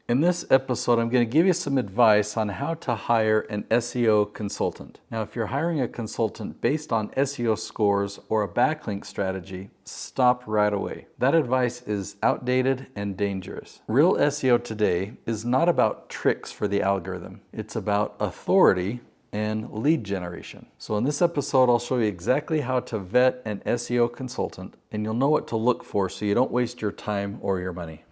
In this episode, I'm going to give you some advice on how to hire an SEO consultant. Now, if you're hiring a consultant based on SEO scores or a backlink strategy, stop right away. That advice is outdated and dangerous. Real SEO today is not about tricks for the algorithm. It's about authority and lead generation. So in this episode, I'll show you exactly how to vet an SEO consultant, and you'll know what to look for so you don't waste your time or your money.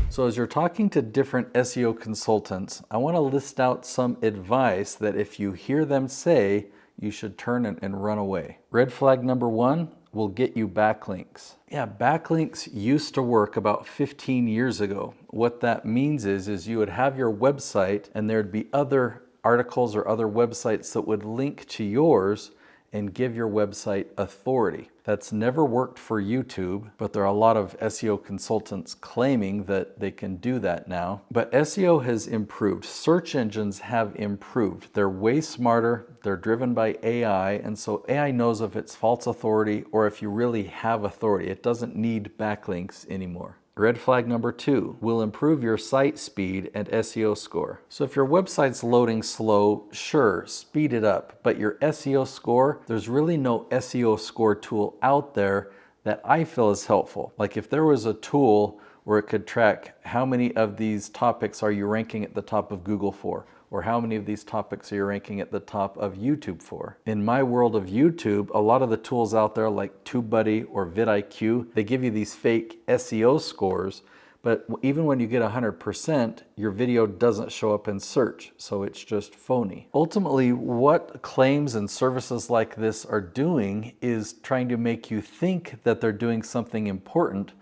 So as you're talking to different SEO consultants, I want to list out some advice that if you hear them say, you should turn and run away. Red flag number one will get you backlinks. Yeah, backlinks used to work about 15 years ago. What that means is you would have your website and there'd be other articles or other websites that would link to yours and give your website authority. That's never worked for YouTube, but there are a lot of SEO consultants claiming that they can do that now. But SEO has improved. Search engines have improved. They're way smarter. They're driven by AI, and so AI knows if it's false authority or if you really have authority. It doesn't need backlinks anymore. Red flag number two will improve your site speed and SEO score. So if your website's loading slow, sure, speed it up. But your SEO score, there's really no SEO score tool out there that I feel is helpful. Like if there was a tool where it could track how many of these topics are you ranking at the top of Google for, or how many of these topics are you ranking at the top of YouTube for. In my world of YouTube, a lot of the tools out there like TubeBuddy or vidIQ, they give you these fake SEO scores, but even when you get 100%, your video doesn't show up in search, so it's just phony. Ultimately, what claims and services like this are doing is trying to make you think that they're doing something important,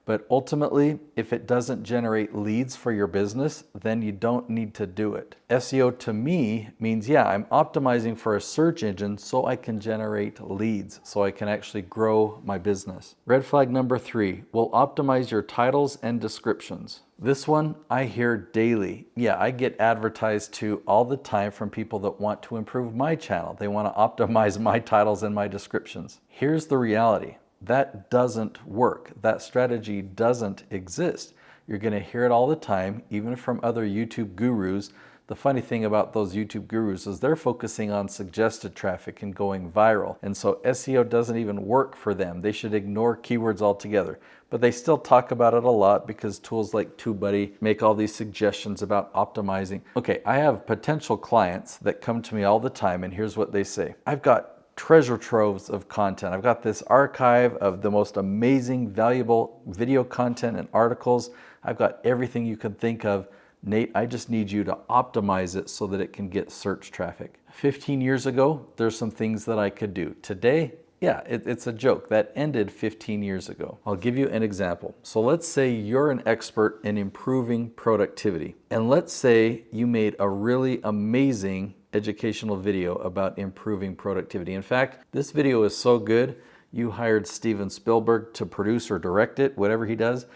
but ultimately, if it doesn't generate leads for your business, then you don't need to do it. SEO to me means, yeah, I'm optimizing for a search engine so I can generate leads, so I can actually grow my business. Red flag number three, will optimize your titles and descriptions. This one I hear daily. Yeah, I get advertised to all the time from people that want to improve my channel. They want to optimize my titles and my descriptions. Here's the reality. That doesn't work. That strategy doesn't exist. You're going to hear it all the time, even from other YouTube gurus. The funny thing about those YouTube gurus is they're focusing on suggested traffic and going viral. And so SEO doesn't even work for them. They should ignore keywords altogether. But they still talk about it a lot because tools like TubeBuddy make all these suggestions about optimizing. Okay, I have potential clients that come to me all the time, and here's what they say. I've got treasure troves of content. I've got this archive of the most amazing, valuable video content and articles. I've got everything you can think of. Nate, I just need you to optimize it so that it can get search traffic. 15 years ago, there's some things that I could do. Today, yeah, it's a joke. That ended 15 years ago. I'll give you an example. So let's say you're an expert in improving productivity. And let's say you made a really amazing educational video about improving productivity. In fact, this video is so good, you hired Steven Spielberg to produce or direct it, whatever he does,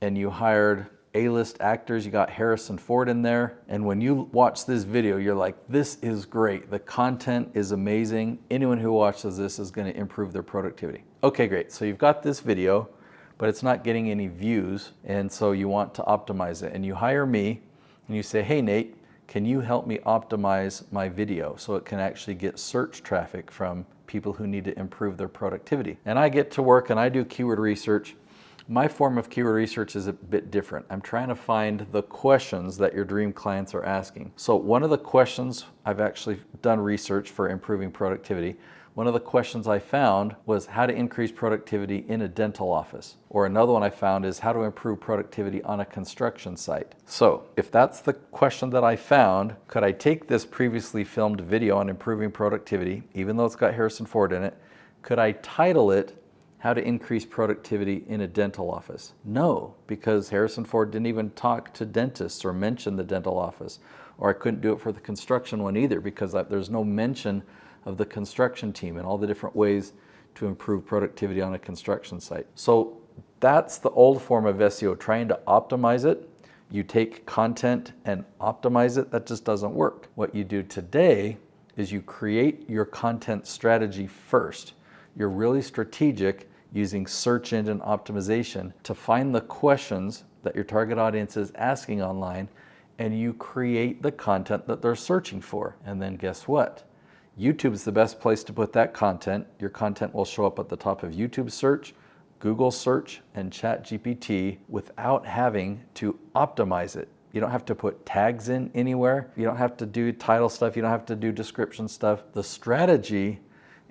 and you hired A-list actors. You got Harrison Ford in there, and when you watch this video, you're like, this is great. The content is amazing. Anyone who watches this is going to improve their productivity. Okay, great. So you've got this video, but it's not getting any views, and so you want to optimize it. And you hire me, and you say, hey, Nate, can you help me optimize my video so it can actually get search traffic from people who need to improve their productivity? And I get to work and I do keyword research. My form of keyword research is a bit different. I'm trying to find the questions that your dream clients are asking. So one of the questions, I've actually done research for improving productivity. One of the questions I found was how to increase productivity in a dental office. Or another one I found is how to improve productivity on a construction site. So if that's the question that I found, could I take this previously filmed video on improving productivity, even though it's got Harrison Ford in it, could I title it how to increase productivity in a dental office? No, because Harrison Ford didn't even talk to dentists or mention the dental office. Or I couldn't do it for the construction one either because there's no mention of the construction team and all the different ways to improve productivity on a construction site. So that's the old form of SEO, trying to optimize it. You take content and optimize it. That just doesn't work. What you do today is you create your content strategy first. You're really strategic using search engine optimization to find the questions that your target audience is asking online, and you create the content that they're searching for. And then guess what? YouTube's the best place to put that content. Your content will show up at the top of YouTube search, Google search, and ChatGPT without having to optimize it. You don't have to put tags in anywhere. You don't have to do title stuff. You don't have to do description stuff. The strategy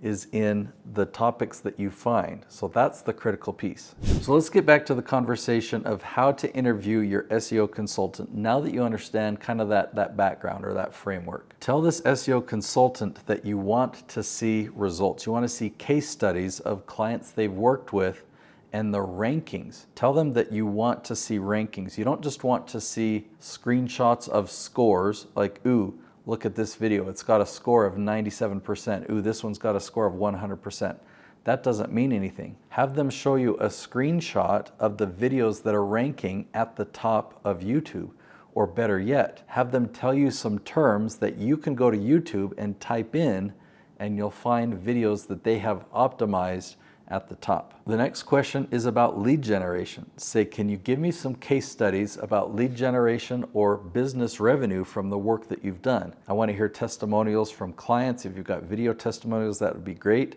is in the topics that you find. So that's the critical piece. So let's get back to the conversation of how to interview your SEO consultant now that you understand kind of that background or that framework. Tell this SEO consultant that you want to see results. You want to see case studies of clients they've worked with and the rankings. Tell them that you want to see rankings. You don't just want to see screenshots of scores like, ooh, look at this video, it's got a score of 97%. Ooh, this one's got a score of 100%. That doesn't mean anything. Have them show you a screenshot of the videos that are ranking at the top of YouTube. Or better yet, have them tell you some terms that you can go to YouTube and type in, and you'll find videos that they have optimized at the top. The next question is about lead generation. Say, can you give me some case studies about lead generation or business revenue from the work that you've done? I want to hear testimonials from clients. If you've got video testimonials, that would be great.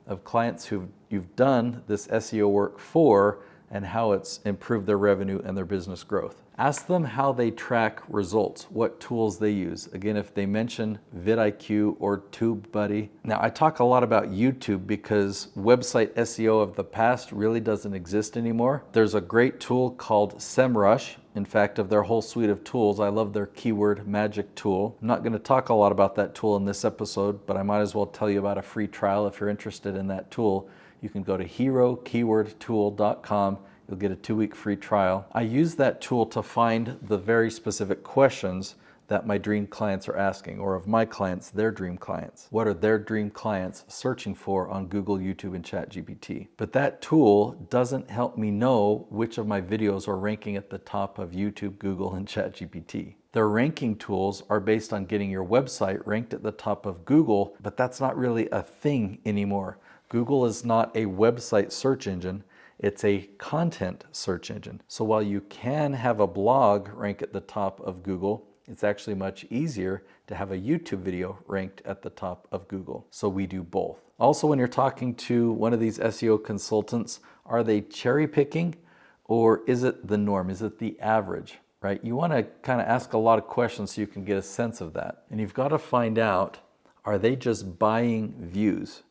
Of clients who you've done this SEO work for and how it's improved their revenue and their business growth. Ask them how they track results, what tools they use. Again, if they mention vidIQ or TubeBuddy. Now, I talk a lot about YouTube because website SEO of the past really doesn't exist anymore. There's a great tool called SEMrush. In fact, of their whole suite of tools, I love their keyword magic tool. I'm not going to talk a lot about that tool in this episode, but I might as well tell you about a free trial if you're interested in that tool. You can go to herokeywordtool.com. You'll get a 2-week free trial. I use that tool to find the very specific questions that my dream clients are asking, or of my clients, their dream clients. What are their dream clients searching for on Google, YouTube, and ChatGPT? But that tool doesn't help me know which of my videos are ranking at the top of YouTube, Google, and ChatGPT. Their ranking tools are based on getting your website ranked at the top of Google, but that's not really a thing anymore. Google is not a website search engine. It's a content search engine. So while you can have a blog rank at the top of Google, it's actually much easier to have a YouTube video ranked at the top of Google. So we do both. Also, when you're talking to one of these SEO consultants, are they cherry picking or is it the norm? Is it the average, right? You want to kind of ask a lot of questions so you can get a sense of that. And you've got to find out, are they just buying views?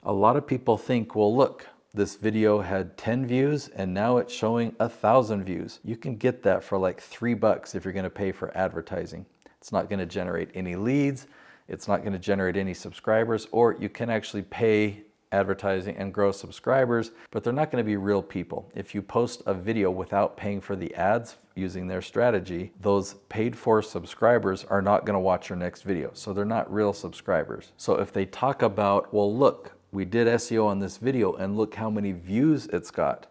A lot of people think, well, look, this video had 10 views and now it's showing 1,000 views. You can get that for like $3 if you're going to pay for advertising. It's not going to generate any leads. It's not going to generate any subscribers, or you can actually pay advertising and grow subscribers, but they're not going to be real people. If you post a video without paying for the ads using their strategy, those paid for subscribers are not going to watch your next video. So they're not real subscribers. So if they talk about, well, look, we did SEO on this video and look how many views it's got.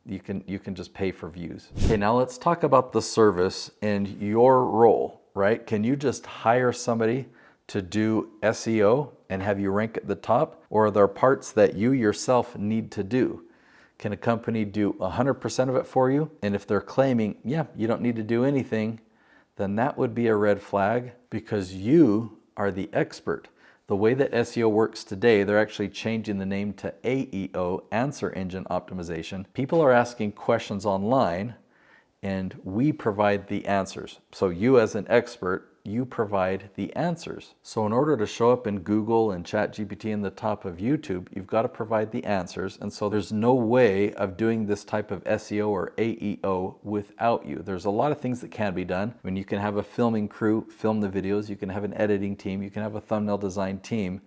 You can just pay for views. Okay, now let's talk about the service and your role, right? Can you just hire somebody to do SEO and have you rank at the top? Or are there parts that you yourself need to do? Can a company do 100% of it for you? And if they're claiming, yeah, you don't need to do anything, then that would be a red flag because you are the expert. The way that SEO works today, they're actually changing the name to AEO, Answer Engine Optimization. People are asking questions online and we provide the answers. So you as an expert, you provide the answers. So in order to show up in Google and ChatGPT in the top of YouTube, you've got to provide the answers. And so there's no way of doing this type of SEO or AEO without you. There's a lot of things that can be done. I mean, you can have a filming crew film the videos, you can have an editing team, you can have a thumbnail design team,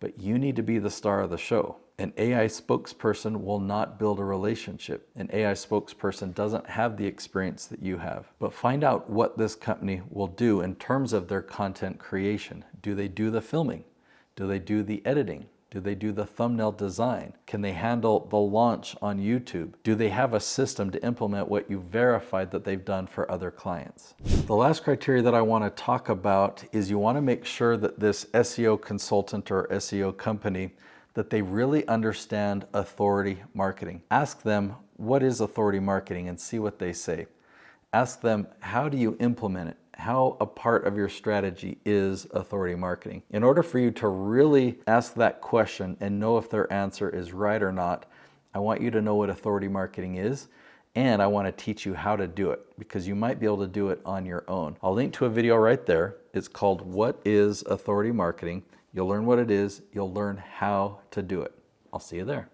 but you need to be the star of the show. An AI spokesperson will not build a relationship. An AI spokesperson doesn't have the experience that you have. But find out what this company will do in terms of their content creation. Do they do the filming? Do they do the editing? Do they do the thumbnail design? Can they handle the launch on YouTube? Do they have a system to implement what you verified that they've done for other clients? The last criteria that I want to talk about is you want to make sure that this SEO consultant or SEO company that they really understand authority marketing. Ask them, what is authority marketing, and see what they say. Ask them, how do you implement it? How a part of your strategy is authority marketing? In order for you to really ask that question and know if their answer is right or not, I want you to know what authority marketing is, and I want to teach you how to do it, because you might be able to do it on your own. I'll link to a video right there. It's called What is Authority Marketing? You'll learn what it is. You'll learn how to do it. I'll see you there.